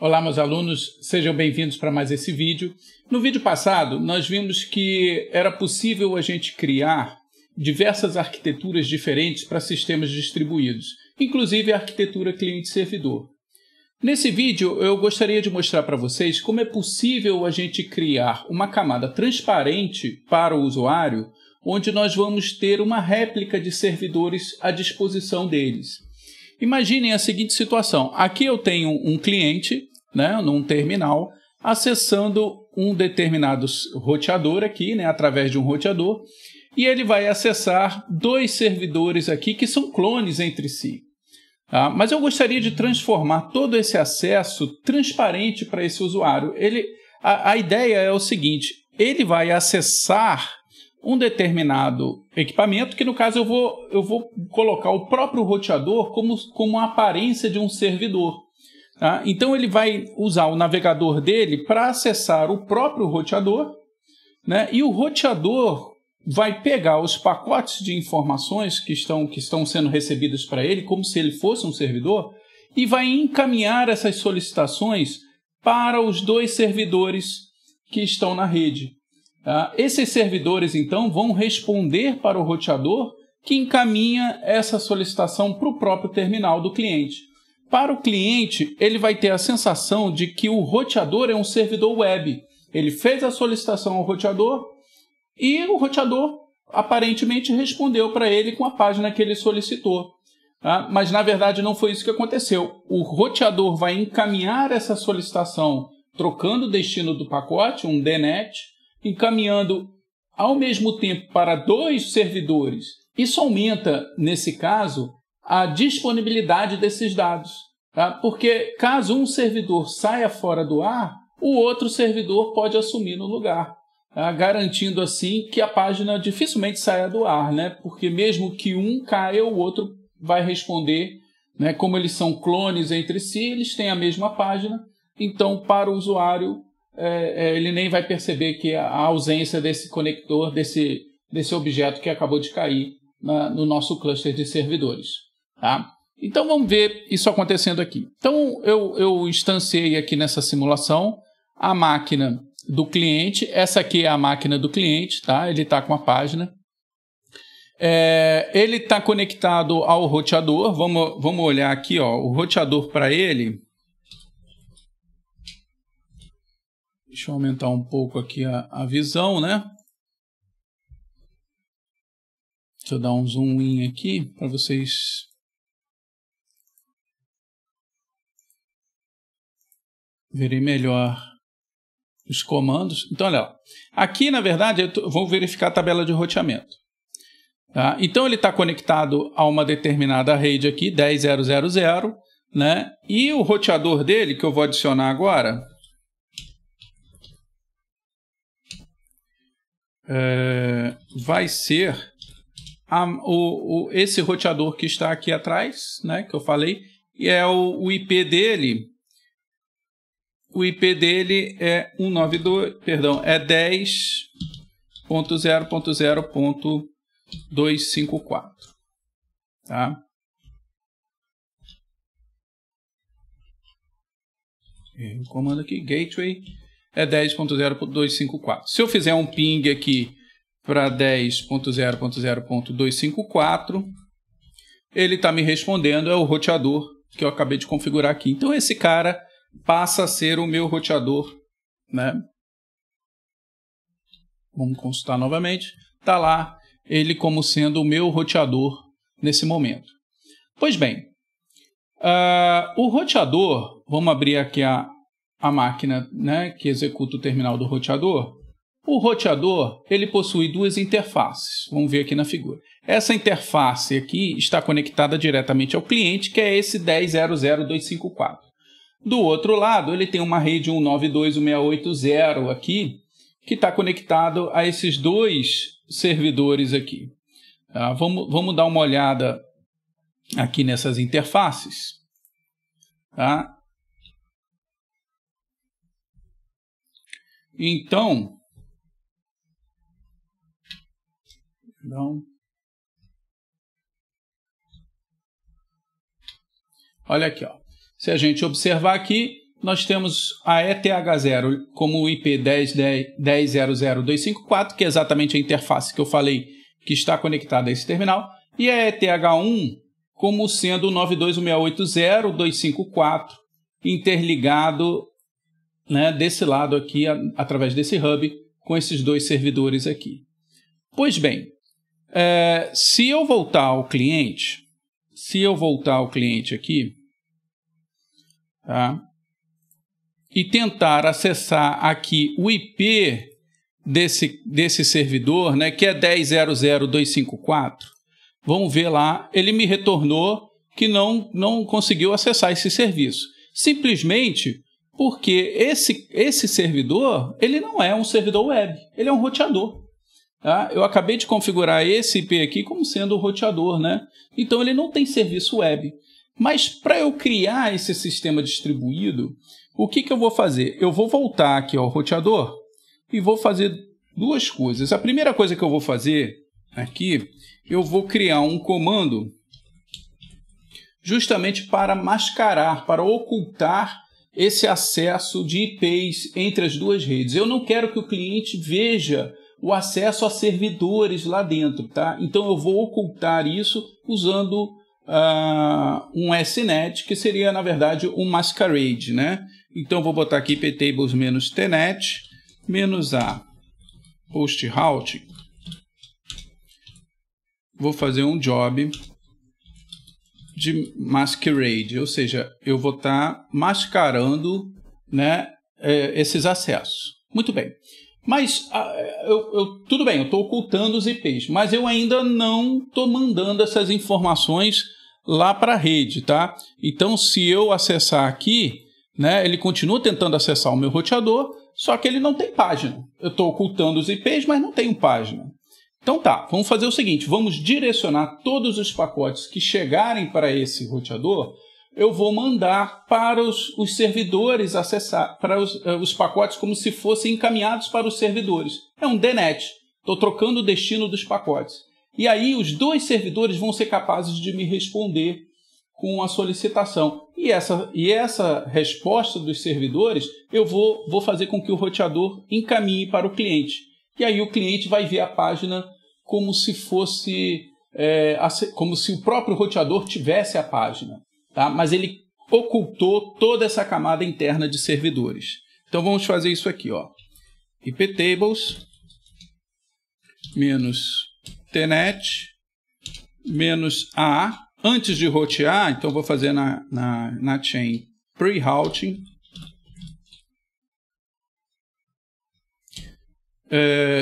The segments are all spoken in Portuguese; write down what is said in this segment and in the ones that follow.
Olá, meus alunos, sejam bem-vindos para mais esse vídeo. No vídeo passado, nós vimos que era possível a gente criar diversas arquiteturas diferentes para sistemas distribuídos, inclusive a arquitetura cliente-servidor. Nesse vídeo, eu gostaria de mostrar para vocês como é possível a gente criar uma camada transparente para o usuário, onde nós vamos ter uma réplica de servidores à disposição deles. Imaginem a seguinte situação. Aqui eu tenho um cliente, num terminal, acessando um determinado roteador aqui, através de um roteador, e ele vai acessar dois servidores aqui que são clones entre si. Mas eu gostaria de transformar todo esse acesso transparente para esse usuário. A ideia é o seguinte, ele vai acessar um determinado equipamento, que no caso eu vou colocar o próprio roteador como a aparência de um servidor. Então ele vai usar o navegador dele para acessar o próprio roteador, e o roteador vai pegar os pacotes de informações que estão sendo recebidos para ele, como se ele fosse um servidor, e vai encaminhar essas solicitações para os dois servidores que estão na rede. Esses servidores, então, vão responder para o roteador, que encaminha essa solicitação para o próprio terminal do cliente. Para o cliente, ele vai ter a sensação de que o roteador é um servidor web. Ele fez a solicitação ao roteador e o roteador aparentemente respondeu para ele com a página que ele solicitou. Mas, na verdade, não foi isso que aconteceu. O roteador vai encaminhar essa solicitação trocando o destino do pacote, um DNet, encaminhando ao mesmo tempo para dois servidores. Isso aumenta, nesse caso, a disponibilidade desses dados. Porque caso um servidor saia fora do ar, o outro servidor pode assumir no lugar, garantindo assim que a página dificilmente saia do ar, porque mesmo que um caia, o outro vai responder. Como eles são clones entre si, eles têm a mesma página, então para o usuário ele nem vai perceber que a ausência desse conector, desse objeto que acabou de cair no nosso cluster de servidores. Então vamos ver isso acontecendo aqui. Então eu instanciei aqui nessa simulação a máquina do cliente. Essa aqui é a máquina do cliente, ele está com a página. Ele está conectado ao roteador. Vamos olhar aqui, o roteador para ele. Deixa eu aumentar um pouco aqui a visão, Deixa eu dar um zoom in aqui para vocês verem melhor os comandos. Então, olha lá. Aqui, na verdade, eu vou verificar a tabela de roteamento. Então, ele está conectado a uma determinada rede aqui, 10.0.0.0, e o roteador dele, que eu vou adicionar agora, vai ser esse roteador que está aqui atrás, que eu falei, e é o IP dele. O IP dele é 10.0.0.254. O comando aqui, gateway, é 10.0.254. Se eu fizer um ping aqui para 10.0.0.254, ele está me respondendo, é o roteador que eu acabei de configurar aqui. Então esse cara passa a ser o meu roteador, Vamos consultar novamente. Está lá ele como sendo o meu roteador nesse momento. Pois bem, o roteador, vamos abrir aqui a máquina que executa o terminal do roteador. O roteador ele possui duas interfaces. Vamos ver aqui na figura. Essa interface aqui está conectada diretamente ao cliente, que é esse 10.0.0.254. Do outro lado, ele tem uma rede 192.168.0 aqui, que está conectado a esses dois servidores aqui. Vamos dar uma olhada aqui nessas interfaces. Então, olha aqui, Se a gente observar aqui, nós temos a ETH0 como o IP 10.10.10.0.0.254, que é exatamente a interface que eu falei que está conectada a esse terminal, e a ETH1 como sendo o 92.168.0.254 interligado, né, desse lado aqui, através desse hub, com esses dois servidores aqui. Pois bem, se eu voltar ao cliente aqui, tá, e tentar acessar aqui o IP desse servidor, né, que é 10.0.0.254, vamos ver lá, ele me retornou que não conseguiu acessar esse serviço. Simplesmente porque esse servidor, ele não é um servidor web, ele é um roteador. Tá? Eu acabei de configurar esse IP aqui como sendo o roteador, né? Então ele não tem serviço web. Mas para eu criar esse sistema distribuído, o que eu vou fazer? Eu vou voltar aqui ao roteador e vou fazer duas coisas. A primeira coisa que eu vou fazer aqui, eu vou criar um comando justamente para mascarar, para ocultar esse acesso de IPs entre as duas redes. Eu não quero que o cliente veja o acesso a servidores lá dentro, tá? Então eu vou ocultar isso usando um SNet, que seria, na verdade, um masquerade, né? Então eu vou botar aqui iptables-tnet -a host routing. Vou fazer um job de masquerade, ou seja, eu vou estar mascarando, né, esses acessos. Muito bem. Mas tudo bem, eu estou ocultando os IPs, mas eu ainda não estou mandando essas informações lá para a rede, tá? Então, se eu acessar aqui, né, ele continua tentando acessar o meu roteador, só que ele não tem página. Eu estou ocultando os IPs, mas não tenho página. Então tá, vamos fazer o seguinte, vamos direcionar todos os pacotes que chegarem para esse roteador, eu vou mandar para os servidores acessar, para os pacotes como se fossem encaminhados para os servidores. É um DNet, estou trocando o destino dos pacotes. E aí os dois servidores vão ser capazes de me responder com a solicitação. E essa resposta dos servidores, eu vou fazer com que o roteador encaminhe para o cliente. E aí o cliente vai ver a página como se fosse, como se o próprio roteador tivesse a página, tá? Mas ele ocultou toda essa camada interna de servidores. Então vamos fazer isso aqui, ó. iptables -tnet -a. Antes de rotear, então vou fazer na chain pre-routing.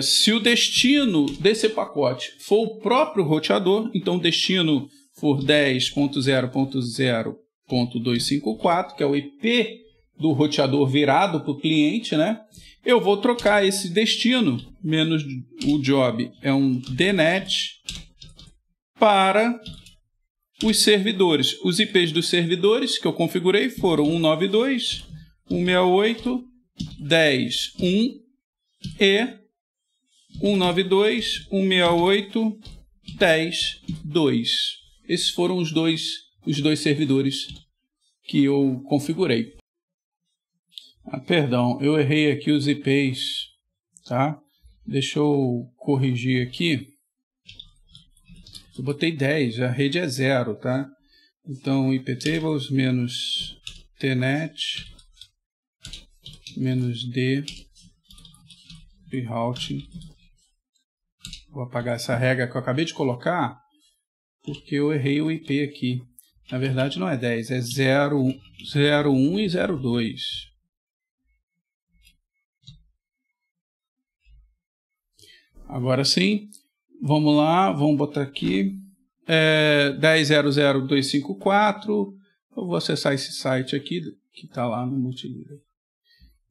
Se o destino desse pacote for o próprio roteador, então o destino for 10.0.0.254, que é o IP do roteador virado para o cliente, né? Eu vou trocar esse destino, menos o job, é um DNet, para os servidores. Os IPs dos servidores que eu configurei foram 192.168.10.1 e 192.168.10.2. Esses foram os dois servidores que eu configurei. Perdão, eu errei aqui os IPs, tá? Deixa eu corrigir aqui. Eu botei 10, a rede é 0, tá? Então, iptables -tnet -d pre-routing. Vou apagar essa regra que eu acabei de colocar, porque eu errei o IP aqui. Na verdade, não é 10, é 0, 01 e 02. Agora sim, vamos lá, vamos botar aqui 10.0.0.254. Eu vou acessar esse site aqui, que está lá no Multilíder.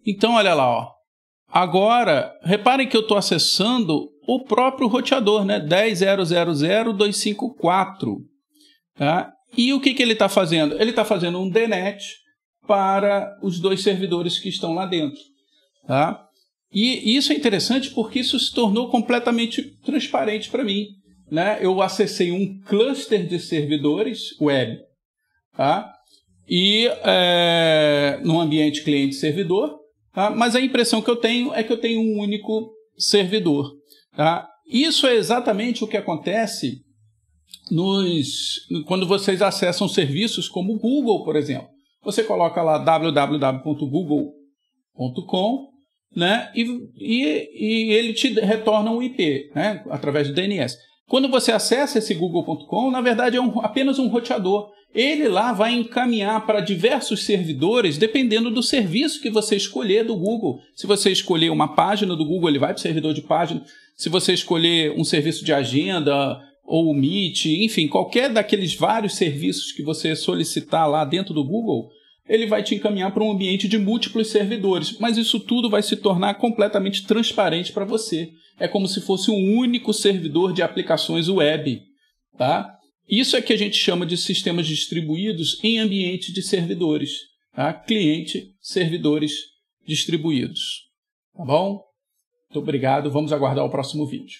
Então, olha lá, ó. Agora, reparem que eu estou acessando o próprio roteador, né? 10.0.0.254. Tá? E o que ele está fazendo? Ele está fazendo um DNet para os dois servidores que estão lá dentro. Tá? E isso é interessante porque isso se tornou completamente transparente para mim, né? Eu acessei um cluster de servidores web, tá? e no ambiente cliente-servidor, tá? Mas a impressão que eu tenho é que eu tenho um único servidor. Tá? Isso é exatamente o que acontece quando vocês acessam serviços como o Google, por exemplo. Você coloca lá www.google.com, né, e ele te retorna um IP, né, através do DNS. Quando você acessa esse google.com, na verdade é apenas um roteador. Ele lá vai encaminhar para diversos servidores, dependendo do serviço que você escolher do Google. Se você escolher uma página do Google, ele vai para o servidor de página. Se você escolher um serviço de agenda ou o Meet, enfim, qualquer daqueles vários serviços que você solicitar lá dentro do Google, ele vai te encaminhar para um ambiente de múltiplos servidores. Mas isso tudo vai se tornar completamente transparente para você. É como se fosse um único servidor de aplicações web, tá? Isso é que a gente chama de sistemas distribuídos em ambiente de servidores, tá? Cliente, servidores distribuídos. Tá bom? Muito obrigado. Vamos aguardar o próximo vídeo.